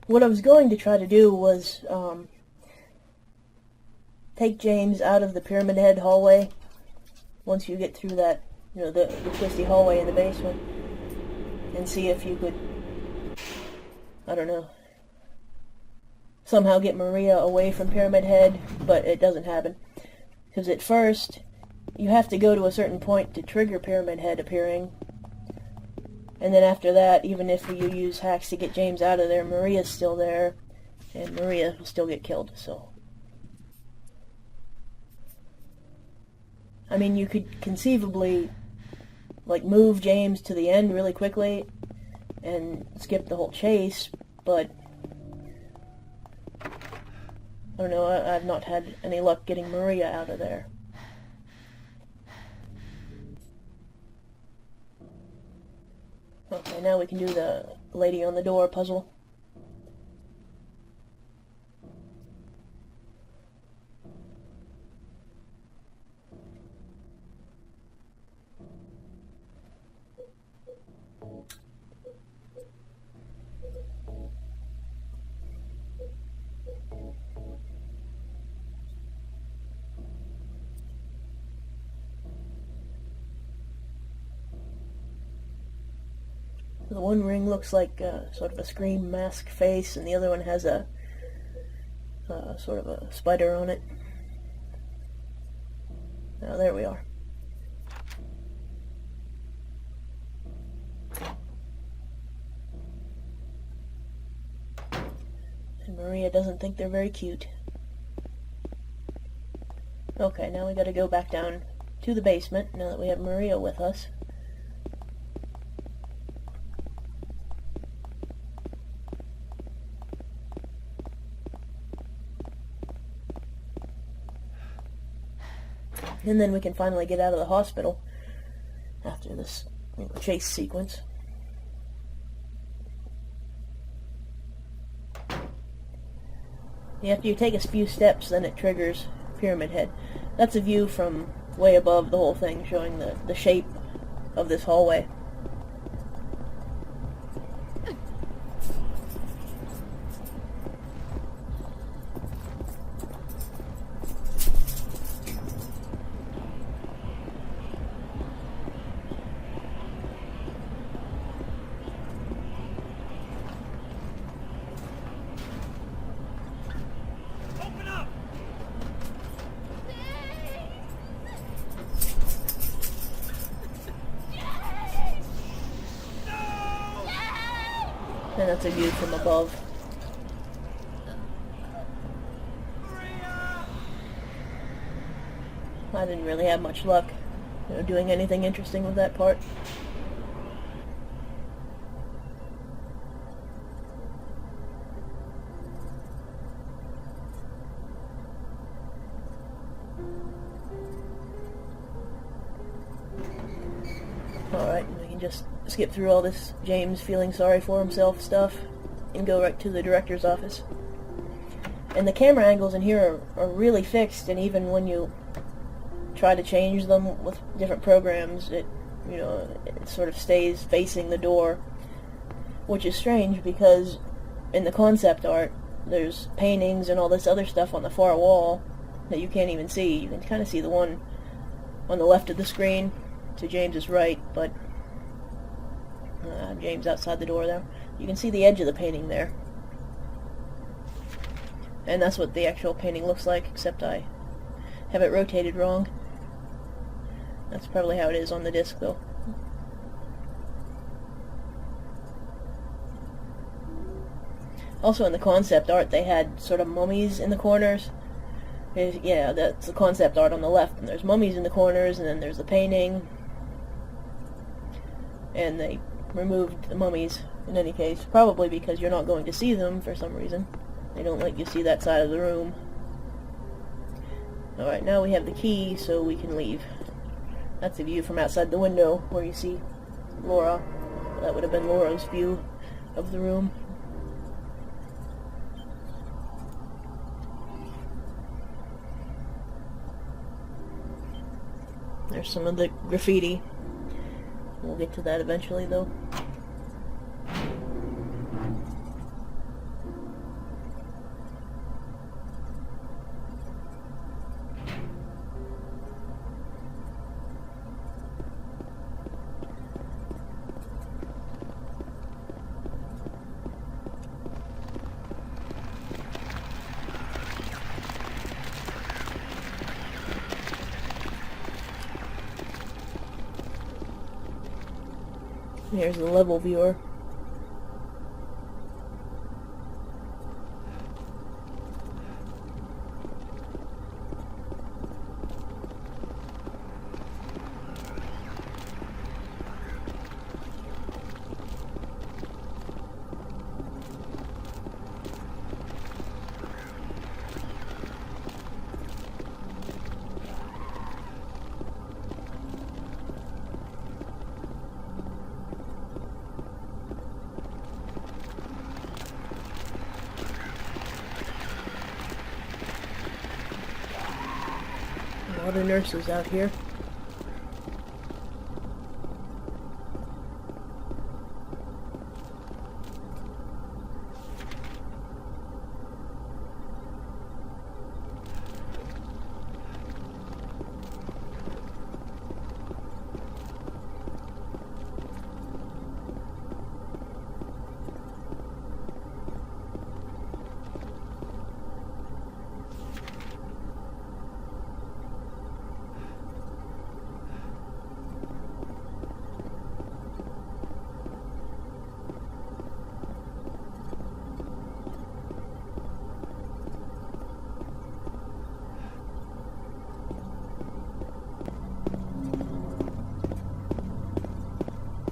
What I was going to try to do was take James out of the Pyramid Head hallway once you get through that, the twisty hallway in the basement, and see if you could, I don't know, somehow get Maria away from Pyramid Head, but it doesn't happen. Because at first, you have to go to a certain point to trigger Pyramid Head appearing, and then after that, even if you use hacks to get James out of there, Maria's still there, and Maria will still get killed, so. I mean, you could conceivably, like, move James to the end really quickly and skip the whole chase, but I don't know, I've not had any luck getting Maria out of there. Okay, now we can do the lady on the door puzzle. The one ring looks like sort of a Scream mask face, and the other one has a sort of a spider on it. Now there we are. And Maria doesn't think they're very cute. Okay, now we gotta go back down to the basement, now that we have Maria with us. And then we can finally get out of the hospital after this chase sequence. After you take a few steps, then it triggers Pyramid Head. That's a view from way above the whole thing, showing the shape of this hallway. And that's a view from above. I didn't really have much luck, doing anything interesting with that part. Alright, we can just skip through all this James feeling sorry for himself stuff and go right to the director's office. And the camera angles in here are really fixed, and even when you try to change them with different programs, it sort of stays facing the door, which is strange because in the concept art there's paintings and all this other stuff on the far wall that you can't even see. You can kind of see the one on the left of the screen to James's right, but James outside the door there. You can see the edge of the painting there. And that's what the actual painting looks like, except I have it rotated wrong. That's probably how it is on the disc, though. Also in the concept art, they had sort of mummies in the corners. Yeah, that's the concept art on the left, and there's mummies in the corners, and then there's the painting. And they removed the mummies in any case, probably because you're not going to see them for some reason. They don't let you see that side of the room. Alright, now we have the key, so we can leave. That's a view from outside the window where you see Laura. That would have been Laura's view of the room. There's some of the graffiti. We'll get to that eventually, though. Here's the level viewer. Other nurses out here.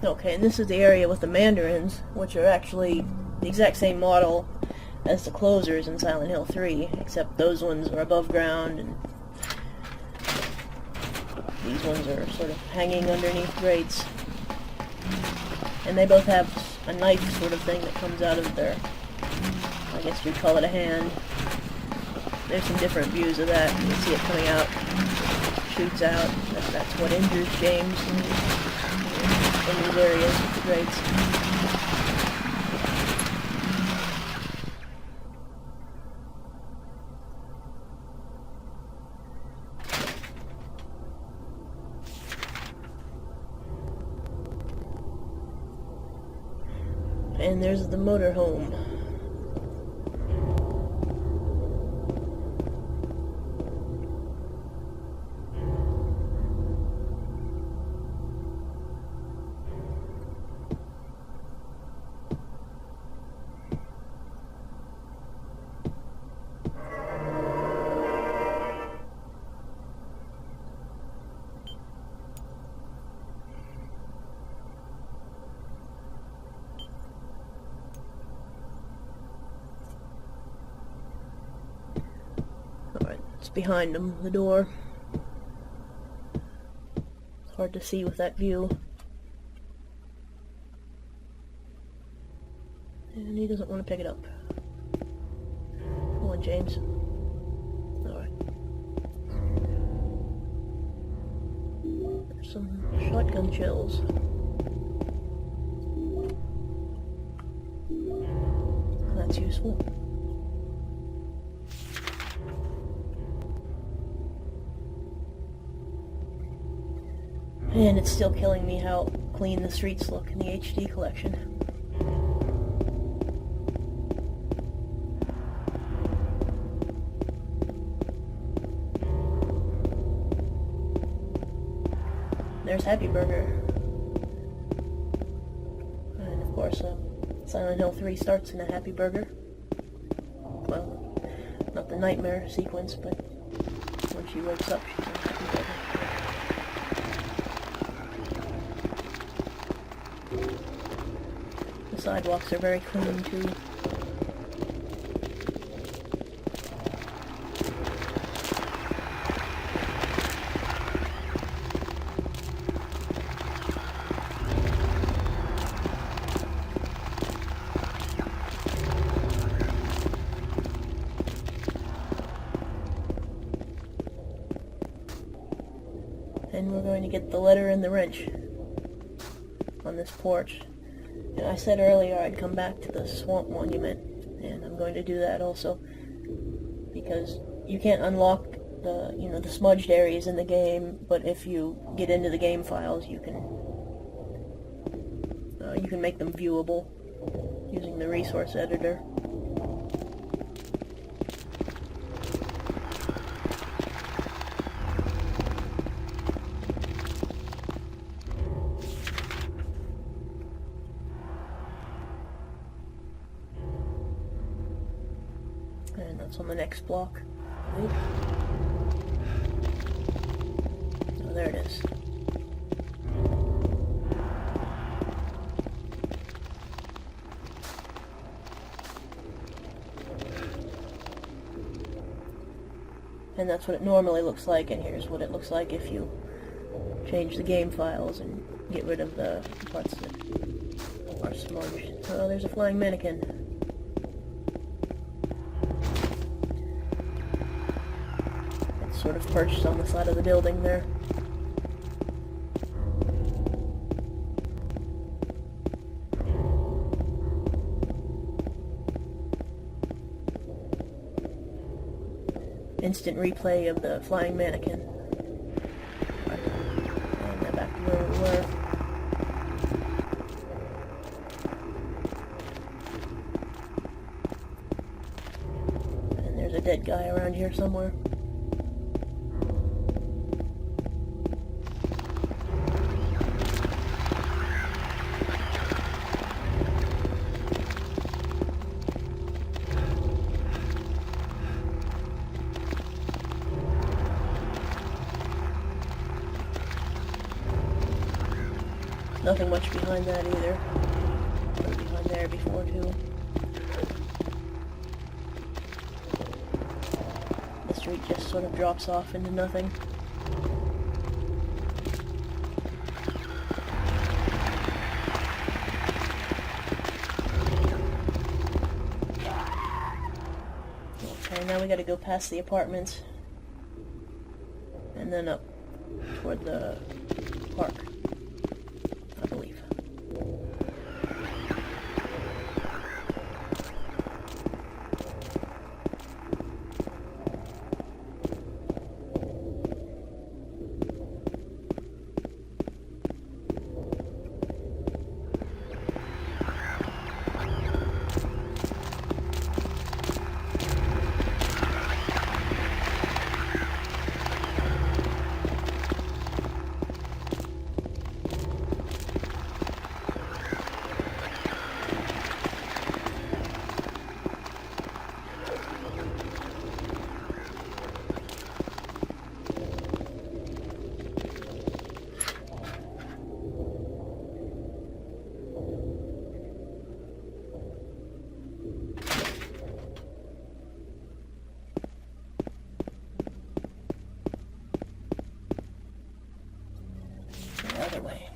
Okay, and this is the area with the mandarins, which are actually the exact same model as the closers in Silent Hill 3, except those ones are above ground, and these ones are sort of hanging underneath grates. And they both have a knife sort of thing that comes out of their, I guess you'd call it a hand. There's some different views of that. You can see it coming out, shoots out. That's what injures James in these areas with the grates. And there's the motorhome. Alright, it's behind him, the door. It's hard to see with that view. And he doesn't want to pick it up. Come on, James. Alright. There's some shotgun shells. That's useful. And it's still killing me how clean the streets look in the HD collection. There's Happy Burger. And of course, Silent Hill 3 starts in a Happy Burger. Well, not the nightmare sequence, but when she wakes up, she's in a Happy Burger. The sidewalks are very clean, too. And we're going to get the letter and the wrench on this porch. And I said earlier I'd come back to the swamp monument, and I'm going to do that also, because you can't unlock the, the smudged areas in the game, but if you get into the game files, you can make them viewable using the resource editor. And that's on the next block. Oop. Oh, there it is. And that's what it normally looks like, and here's what it looks like if you change the game files and get rid of the parts that are smudged. Oh, there's a flying mannequin. It's sort of perched on the side of the building there. Instant replay of the flying mannequin. And back to where we were. And there's a dead guy around here somewhere. Nothing much behind that either. Behind there before too. The street just sort of drops off into nothing. Okay, now we gotta go past the apartments and then up toward the park. I believe. The other way.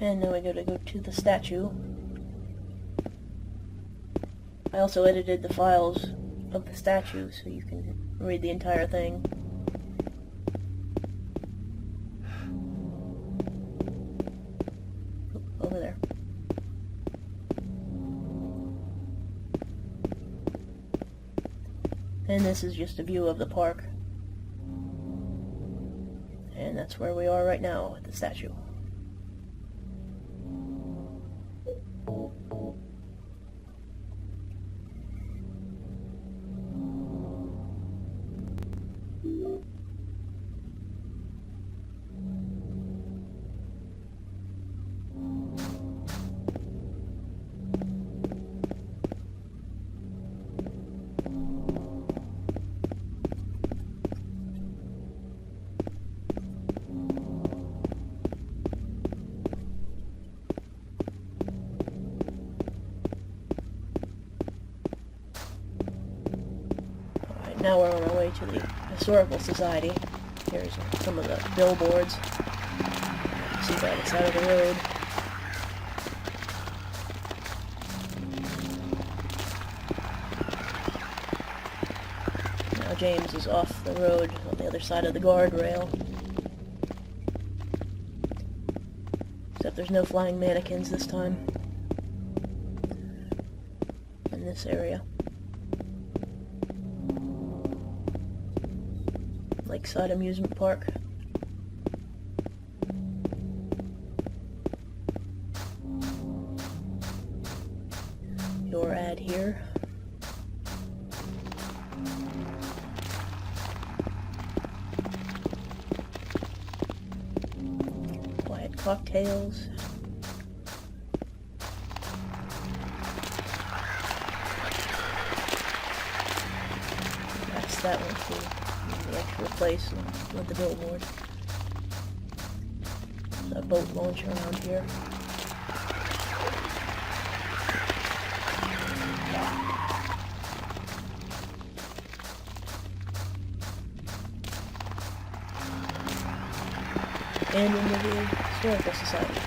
And now we gotta go to the statue. I also edited the files of the statue so you can read the entire thing. Over there. And this is just a view of the park. And that's where we are right now at the statue. Now we're on our way to the Historical Society. Here's some of the billboards. See by the side of the road. Now James is off the road on the other side of the guardrail. Except there's no flying mannequins this time. In this area. Lakeside Amusement Park. Your ad here. Quiet cocktails. That's that one too. The actual place with the billboard. There's a boat launch around here. And into the Historical Society.